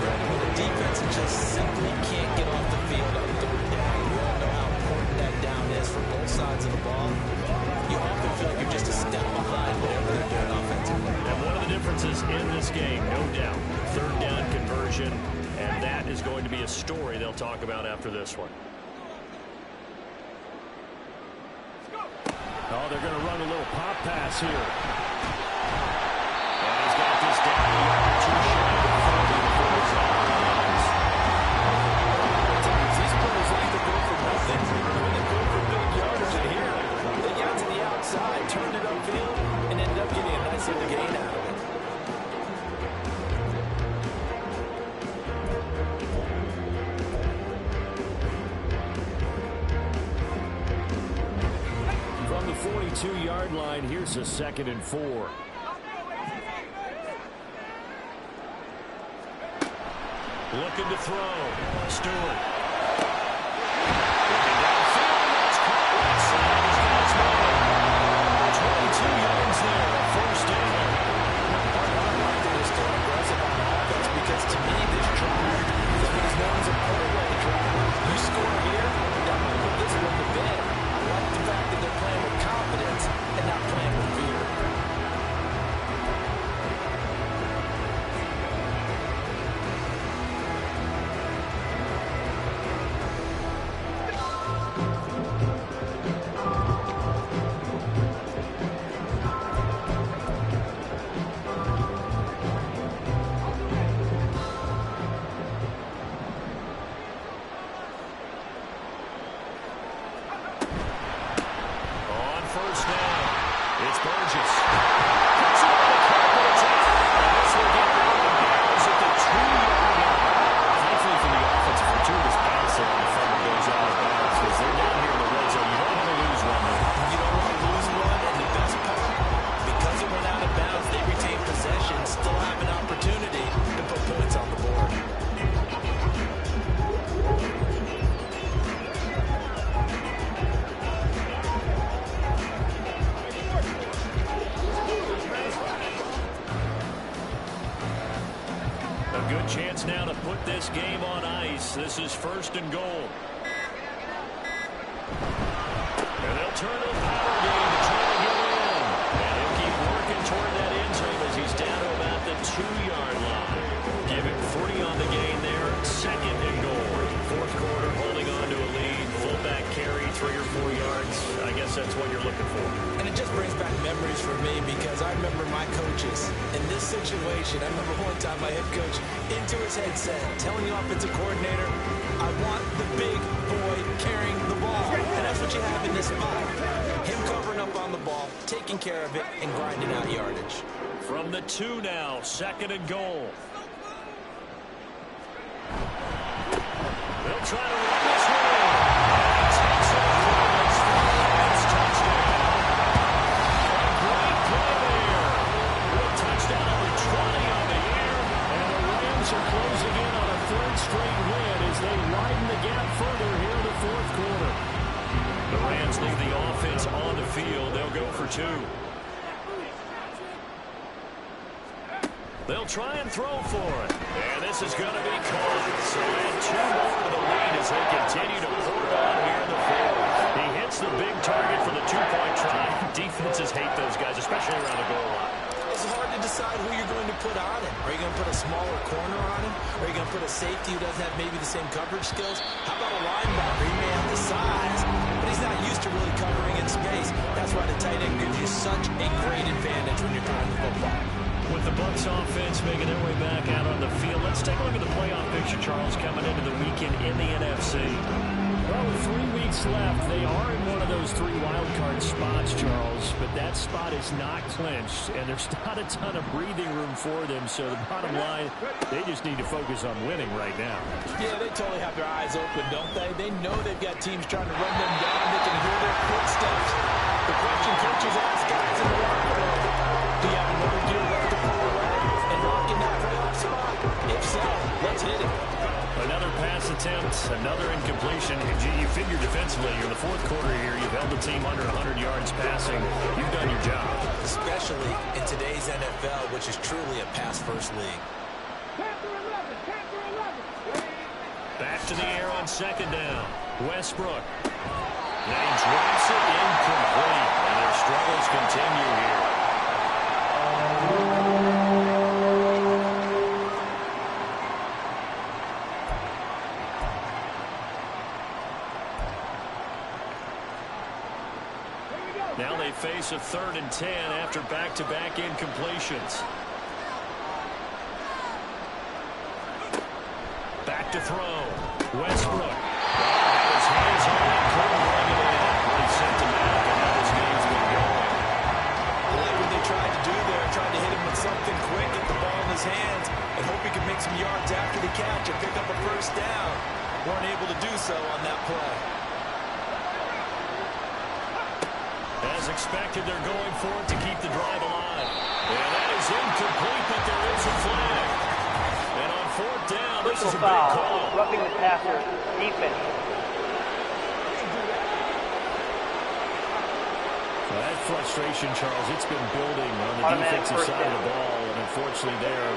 C: When the defense just simply can't get off the field on third down, we all know how important that down is for both sides of the ball. You often feel like you're just a step behind whatever they're doing offensively.
B: And one of the differences in this game, no doubt, third down conversion, and that is going to be a story they'll talk about after this one. Oh, they're going to run a little pop pass here. And he's got this down the yard too shy before his eyes.
C: These players like to go for nothing. When they go for big yardage in here, they got to the outside, turned it upfield, and ended up getting a nice little gain out of it.
B: From the 42-yard line, here's a 2nd and 4. Looking to throw. Stewart. Looking downfield. That's caught outside. He's got his man. 22 yards there. First down.
C: I like that they're still aggressive on offense because to me this drive is what is known as a put-away drive. You score here, that might put this one to bed. I like the fact that they're playing with confidence and not playing with fear.
B: Burgess. Puts it on the carpet attack. And this will get rid of the Bears at the 2-yard line. Thankfully for the offense, fortuitous pass there on the fumble goes out of bounds because they're down here in the red zone. You don't want to lose one.
C: You don't want to lose one, and the best part, because it went out of bounds, they retain possession, still have an opportunity to put points on the board.
B: A good chance now to put this game on ice. This is 1st and goal. And they'll turn to the power game to try to get in. And he'll keep working toward that end zone as he's down to about the 2-yard line. Give him 3 on the gain there. 2nd and goal. 4th quarter, holding on to a lead. Fullback carry, 3 or 4 yards. I guess that's what you're looking for.
C: And it just brings back memories for me because I remember my coaches in this situation. I remember one time my head coach into his headset telling the offensive coordinator, I want the big boy carrying the ball. And that's what you have in this spot. Him covering up on the ball, taking care of it, and grinding out yardage.
B: From the 2 now, 2nd and goal. They'll try to run this one in. And he takes it across for the Rams touchdown. A great play there. A touchdown over 20 on the year. And the Rams are closing in on a 3rd straight win as they widen the gap further here in the 4th quarter. The Rams leave the offense on the field. They'll go for 2. They'll try and throw for it. And this is going to be caught. So add 2 more to the lead as they continue to pour it on here in the 4th. He hits the big target for the 2-point try. Defenses hate those guys, especially around the goal line.
C: It's hard to decide who you're going to put on him. Are you going to put a smaller corner on him? Or are you going to put a safety who doesn't have maybe the same coverage skills? How about a linebacker? He may have the size, but he's not used to really covering in space. That's why the tight end gives you such a great advantage when you're throwing the football.
B: With the Bucs offense making their way back out on the field, let's take a look at the playoff picture, Charles, coming into the weekend in the NFC.
E: Well, with 3 weeks left, they are in one of those 3 wild card spots, Charles, but that spot is not clinched, and there's not a ton of breathing room for them, so the bottom line, they just need to focus on winning right now.
C: Yeah, they totally have their eyes open, don't they? They know they've got teams trying to run them down. They can hear their footsteps. The question coaches ask guys in the locker room, do you have another deal left to pull away and lock in that playoff spot? If so, let's hit it.
B: Another pass attempt, another incompletion. You figure defensively, in the 4th quarter here, you've held the team under 100 yards passing. You've done your job.
C: Especially in today's NFL, which is truly a pass-first league.
B: Back to the air on 2nd down. Westbrook. And he drops it incomplete. And their struggles continue here. Now they face a 3rd and 10 after back-to-back incompletions. Back to throw. Westbrook. Had his hands on it, couldn't bring it in. Really symptomatic of how this game's been going.
C: I like what they tried to do there, tried to hit him with something quick, get the ball in his hands, and hope he could make some yards after the catch and pick up a 1st down. Weren't able to do so on that play.
B: As expected, they're going for it to keep the drive alive. And that is incomplete, but there is a flag. And on 4th down, this is a big call.
D: Roughing the passer, defense.
B: Well, that frustration, Charles, it's been building on the
D: Automatic
B: defensive
D: first
B: side of
D: down.
B: the ball. And unfortunately there,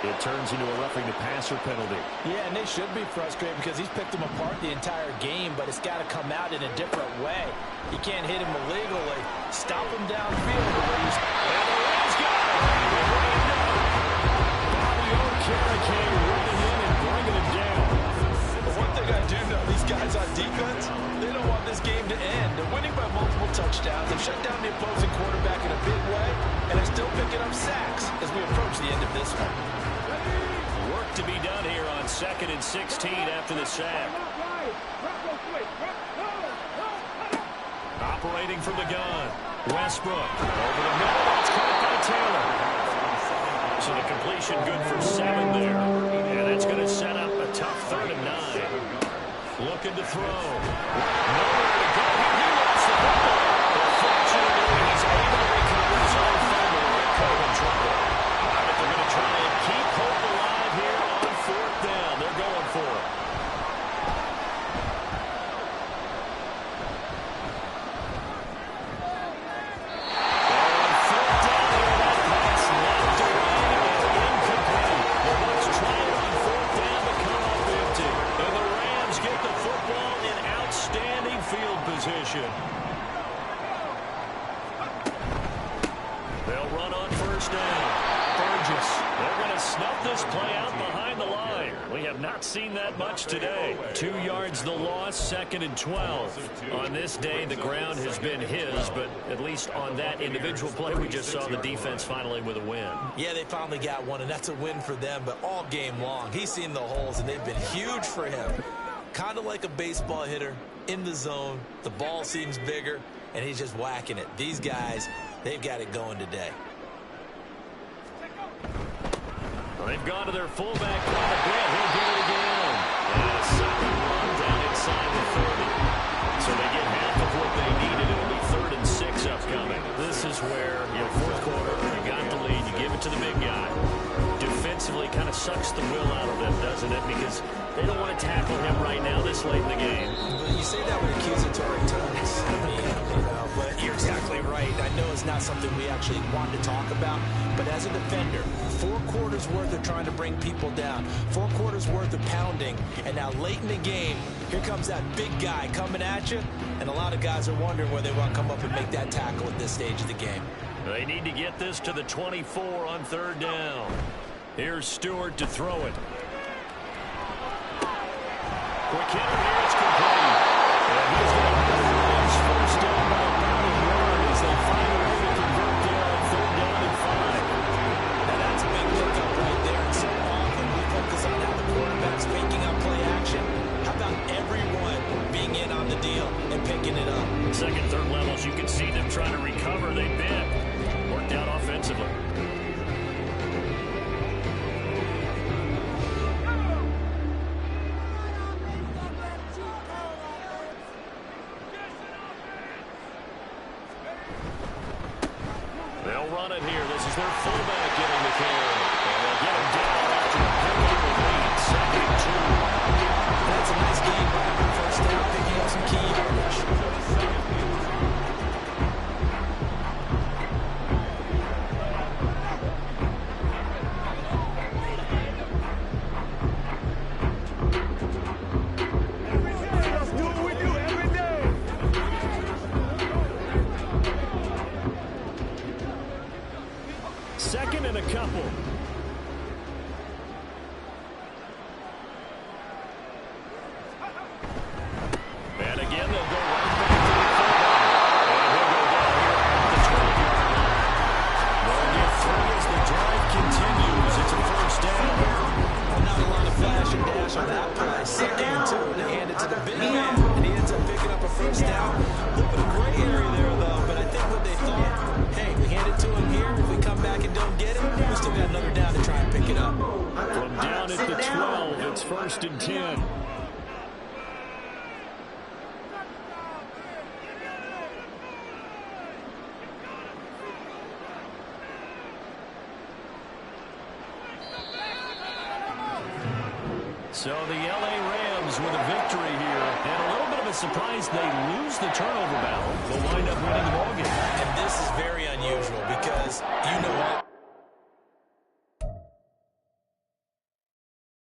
B: it turns into a roughing the passer penalty.
C: Yeah, and they should be frustrated because he's picked them apart the entire game, but it's got to come out in a different way. You can't hit him illegally. Stop him downfield.
B: And the Rams got it. Bobby Okereke running in and bringing it down.
C: But one thing I do know, these guys on defense, they don't want this game to end. They're winning by multiple touchdowns. They've shut down the opposing quarterback in a big way, and they're still picking up sacks as we approach the end of this one.
B: Work to be done here on 2nd and 16 after the sack. Operating from the gun. Westbrook over the middle. That's caught by Taylor. So the completion good for 7 there. And that's going to set up a tough 3rd and 9. Looking to throw. Nowhere to go. He lost the football. But fortunately, he's able to recover his own fumble and caught in trouble. All right, they're going to try and keep hope alive here on 4th down. They're going for it. They'll run on 1st down. Burgess. They're going to snuff this play out behind the line. We have not seen that much today. 2 yards the loss, 2nd and 12. On this day, the ground has been his, but at least on that individual play, we just saw the defense finally with a win.
C: Yeah, they finally got one, and that's a win for them, but all game long, he's seen the holes, and they've been huge for him. Kind of like a baseball hitter in the zone. The ball seems bigger, and he's just whacking it. These guys, they've got it going today.
B: Well, they've gone to their fullback quite a bit. He'll get it again. And a second run down inside the 30. So they get half of what they needed. It'll be 3rd and 6 upcoming. This is where, 4th quarter, you got the lead. You give it to the big guy. Defensively kind of sucks the will out of them, doesn't it? Because they don't want to tackle him right now this late in the game.
C: Well, you say that with accusatory tones. I mean, but you're exactly right. I know it's not something we actually want to talk about, but as a defender, 4 quarters worth of trying to bring people down, 4 quarters worth of pounding, and now late in the game, here comes that big guy coming at you, and a lot of guys are wondering where they want to come up and make that tackle at this stage of the game.
B: They need to get this to the 24 on 3rd down. Here's Stewart to throw it. Quick hitter here, it's complete. And he's going to have his 1st down by about a yard as they find a way to convert there on 3rd down and 5.
C: Now that's a big pickup right there. And so often we focus on how the quarterback's picking up play action. How about everyone being in on the deal and picking it up?
B: 2nd, 3rd levels, you can see them trying to recover. They've been worked out offensively. They'll run it here. This is their fullback getting the carry. And they'll get him down after a pivotal lead. 2nd and 2.
C: That's a nice game by him on 1st down, picking up some key yardage.
B: Second and a couple. And again, they'll go right back to the fullback. And he'll go down here at the 12-yard line. They'll get 3 as the drive continues. It's a 1st down.
C: Well, not a lot of flash and dash on that play. 2nd and 2, and they hand it to the big man, and he ends up picking up a 1st down. A little bit of gray area there, though, but I think what they thought, hey, we hand it to him here. If we come back and don't get it, we still got another down to try and pick it up.
B: From down at the 12, it's 1st and 10. So the L.A. Rams with a victory here. And a little bit of a surprise, they lose the turnover battle. They'll wind up winning the ballgame.
C: And this is very unusual because you know